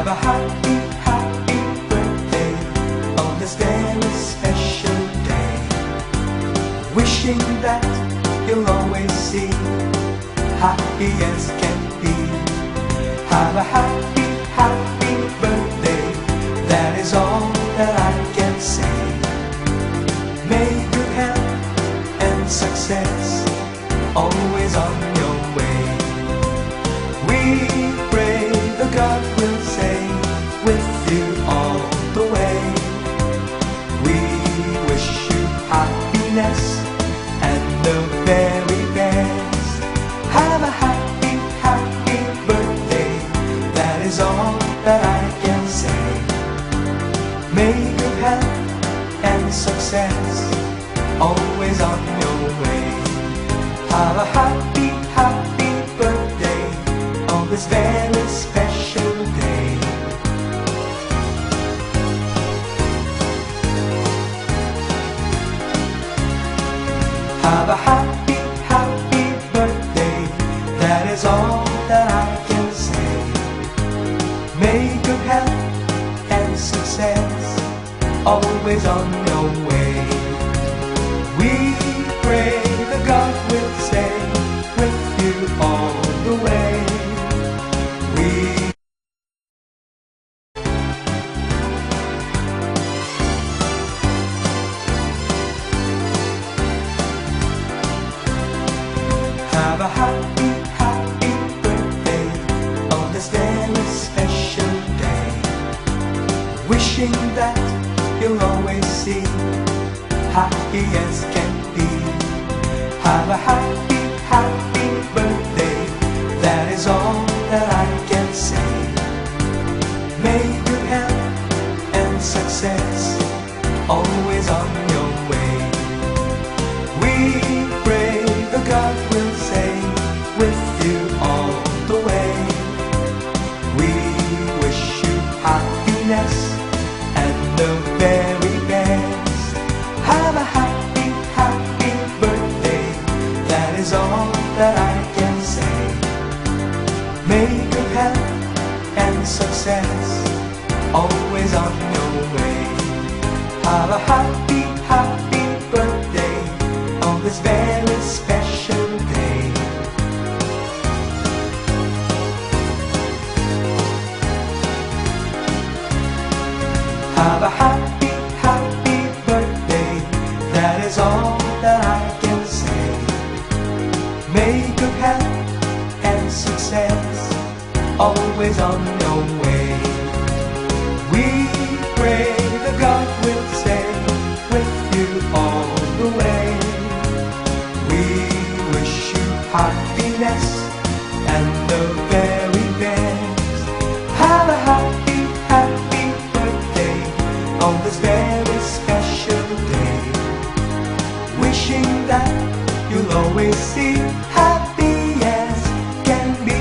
Have a happy, happy birthday on this very special day. Wishing that you'll always see happy as can be. Have a happy, happy birthday, that is all that I can say. May good health and success always on your way. We pray the God will stay with you all the way. We wish you happiness and the very best. Have a happy, happy birthday, that is all that I can say. May good health and success always on your way. Have a happy, happy birthday on this very special day. Have a happy, happy birthday, that is all that I can say. May good health and success always on your way. We pray the God will stay with you all the way. We have a happy, happy birthday on this very special day. Wishing that you'll always see happy as can be. Have a happy, happy birthday, that is all that I can say. May good health and success always on your way. We pray the God will stay with you all the way. We wish you happiness and the very best. Have a happy, happy birthday, that is all that I can say. May good health and success always on your way. Have a happy, happy birthday on this very special day. Have a happy, happy birthday, that is all that I can say. May good health and success always on your way. We pray the God will stay with you all the way. We wish you happiness and the very best. Have a happy, happy birthday on this very special day. Wishing that you'll always see happy as can be.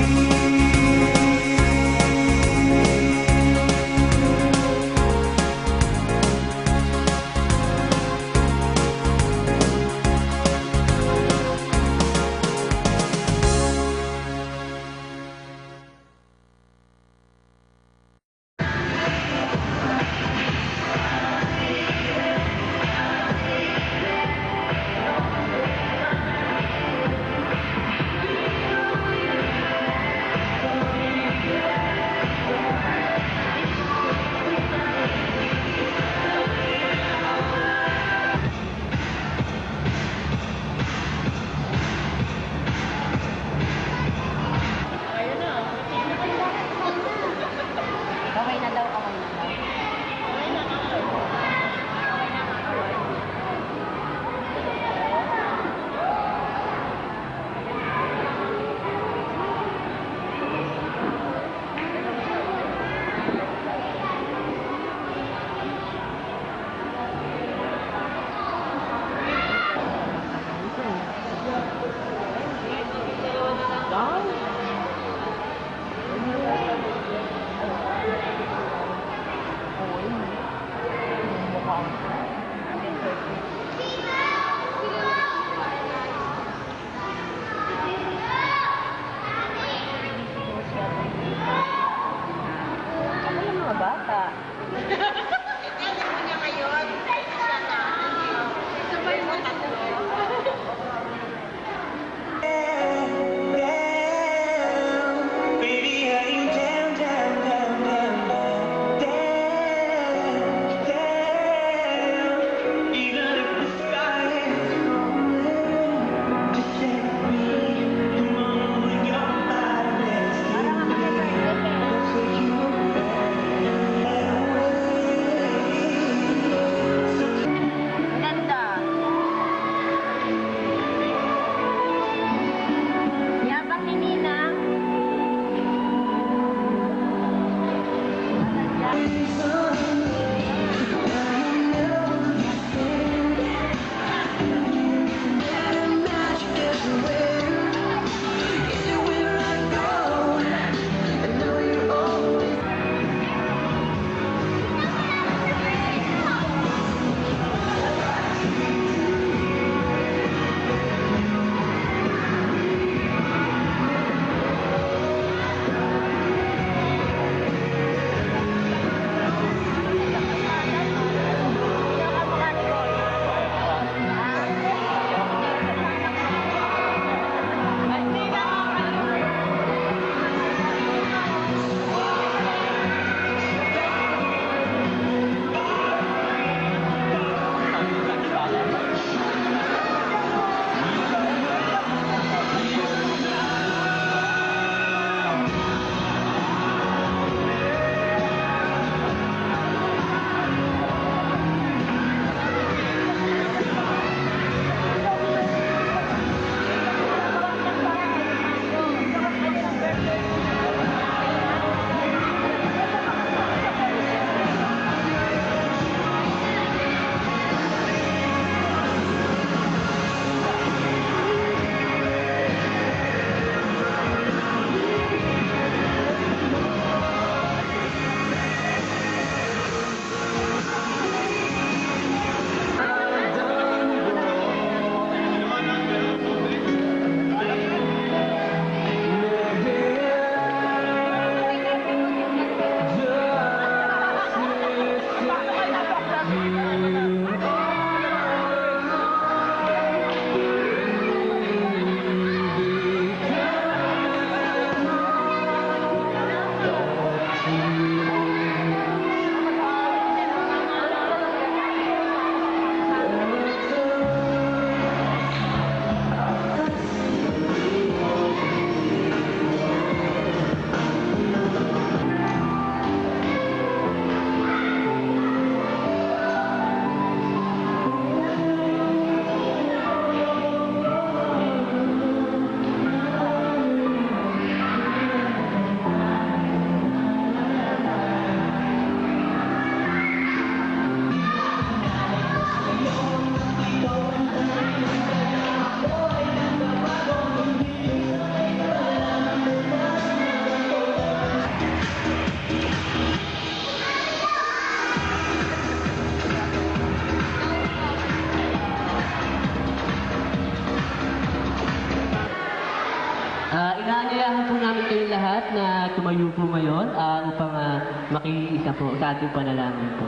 lahat na tumayo po ngayon upang makiisa po sa ating panalangin po.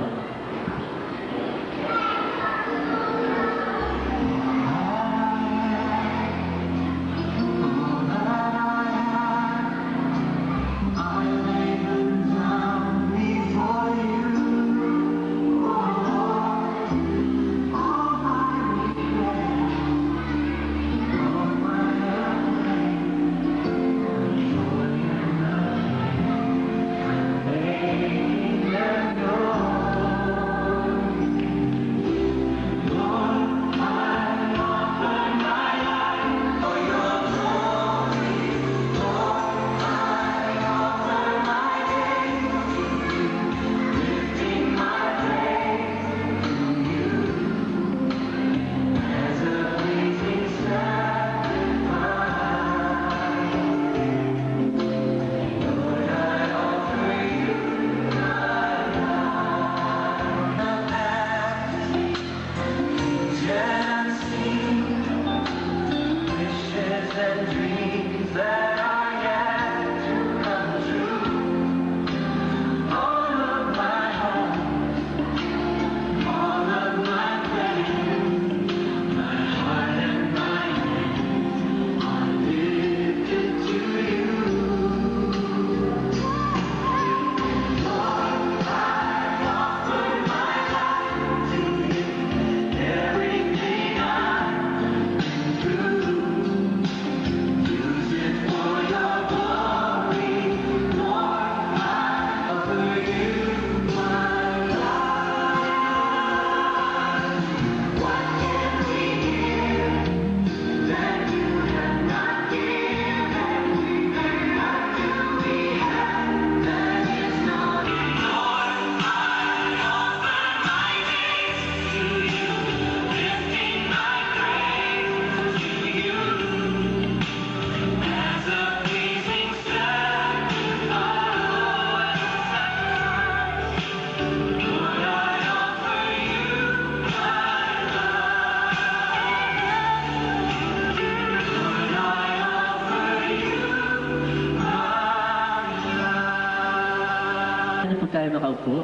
Ano po tayo makaupo?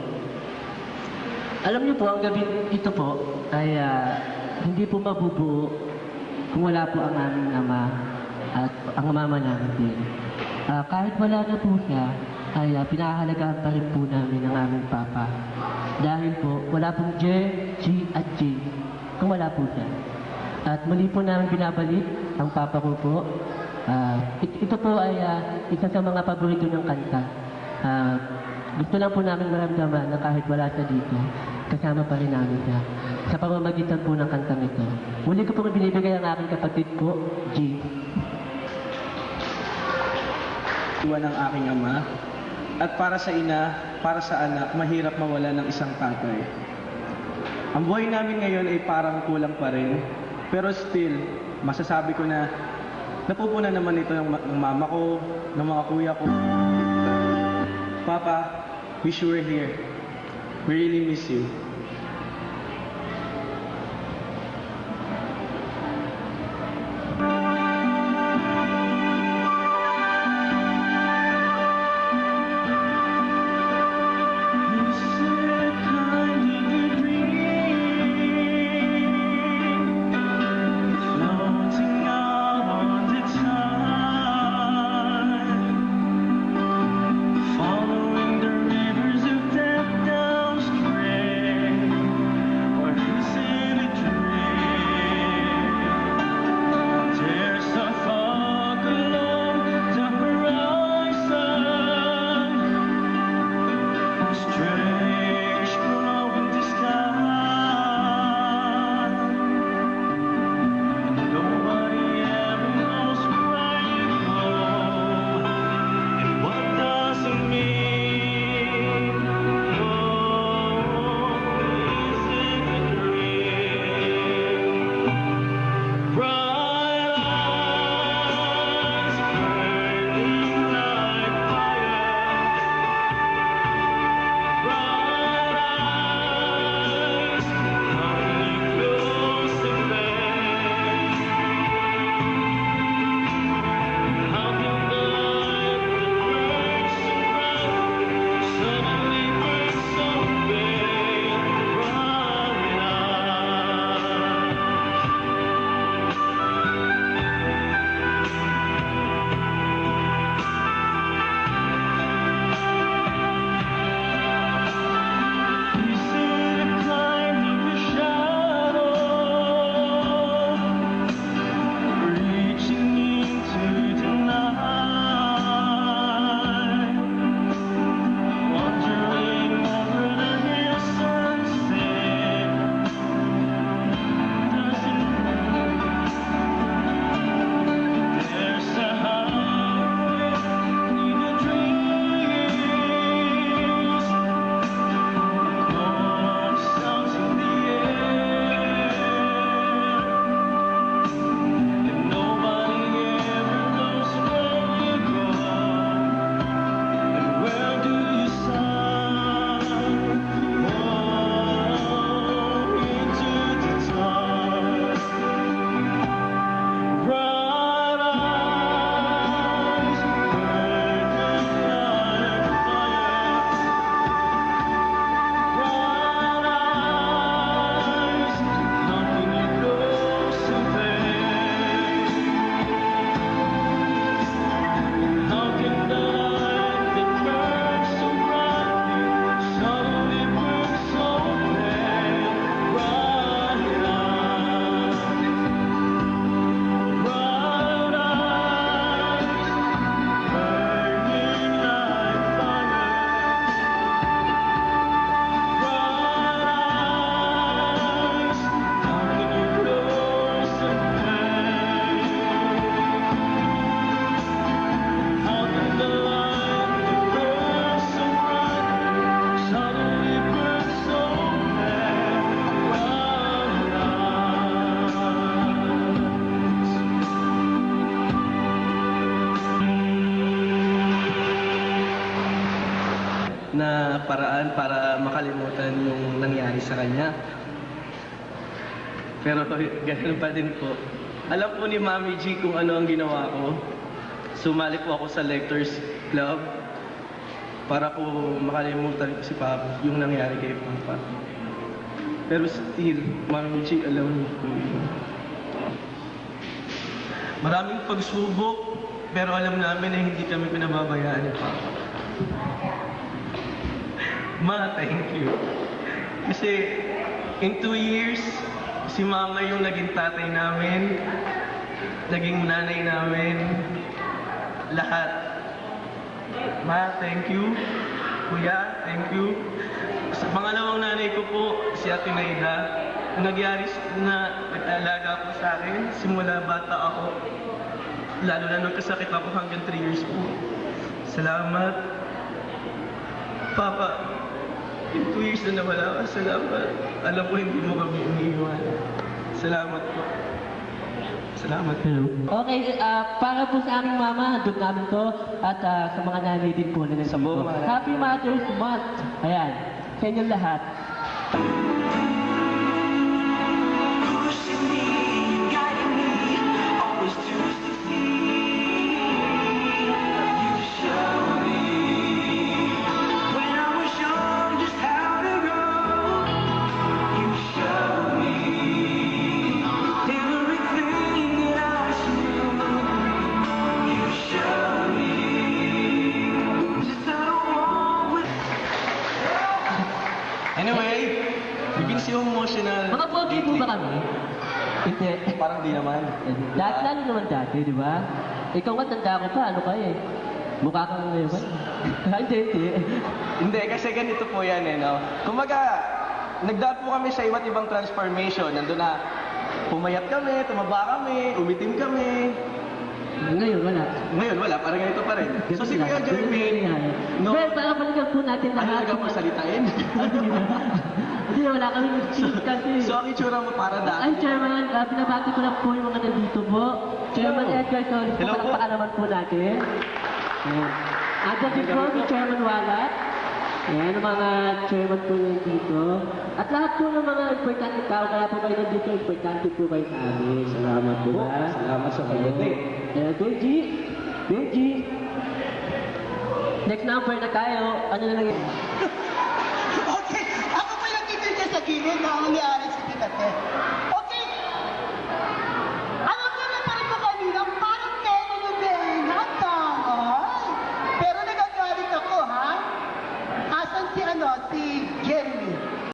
Alam niyo po, ang gabi ito po ay hindi po mabubuo kung wala po ang aming ama at ang mama namin din. Kahit wala na po siya, ay pinahalagaan pa rin po namin ang aming papa. Dahil po, wala pong J, G at J kung wala po siya. At muli po namin binabalik ang papa ko po. Ito po ay isa sa mga paborito ng kanta. Gusto lang po namin maramdaman na kahit wala siya dito, kasama pa rin namin siya sa pamamagitan po ng kantang ito. Muli ko po binibigay ang aking kapatid po, G. Iwan ng aking ama, at para sa ina, para sa anak, mahirap mawala ng isang tatay. Ang buhay namin ngayon ay parang kulang pa rin, pero still, masasabi ko na napupunan naman ito ng mama ko, ng mga kuya ko. Papa, wish you were here. We really miss you. Following the rivers of death downstream. na paraan para makalimutan yung nangyari sa kanya. Pero ganun pa din po. Alam po ni Mami G kung ano ang ginawa ko. Sumali po ako sa Lectors Club para po makalimutan ko si Papa, yung nangyari kay Papa. Pero still, Mami G, alam niyo po yun. Maraming pagsubok, pero alam namin na hindi kami pinababayaan ni Papa. Ma, thank you. Kasi in 2 years, si Mama yung naging tatay namin, naging nanay namin, lahat. Ma, thank you. Kuya, thank you. Sa pangalawang nanay ko po, si Ate Naida, nagyari na nag-alaga po sa akin simula bata ako. Lalo na nung kasakit ako hanggang 3 years po. Salamat. Papa, in 2 years na nawala ka, salamat. Alam ko hindi mo kami iniiwan. Salamat po. Salamat. Hello. Okay, para po sa aming mama, handog namin to. At sa mga nanay din po na nandito. buong mga nanay. Happy Mother's Month. Ayan, sa inyong lahat. Pushing me, guiding me, always to succeed. You showed me when I was young just how to go. You showed me everything that I should know. You showed me just how to walk with. Anyway, bigyan siya emotional. Mga pogi po ba kami? Hindi. Parang di naman. Dati lalo naman dati, di ba? Ikaw nga tanda ko pa, ano ka eh? Mukha kang ngayon. Hindi, hindi. Hindi, kasi ganito po yan eh, no? Kumbaga, nagdaan po kami sa iba't ibang transformation. Nandun na, pumayat kami, tumaba kami, umitim kami. Ngayon, wala. Ngayon, wala, parang ganito pa rin. So si Kuya Jermaine, no? Well, para balikan po natin Ano lahat. nagpapasalitain? Hindi, wala kami cheat kasi. So ang itsura mo para Ay, dati. Chairman, pinabati ko lang po yung mga nandito po. Chairman Edgar Solis po, Hello po. palakpakan naman po natin. Ayan. Andyan din po si Chairman Walat. Ayan, ang mga chairman po nandito. At lahat po ng mga importante tao, kaya po kayo nandito, importante po kayo sa amin. Salamat po. Po, ha? salamat sa pagdating. Ayan, Benji. Benji. Next number na tayo. Ano na lang yun? Okay, ako pa lang dito dyan sa gilid na ako ni Alex sa Pitate.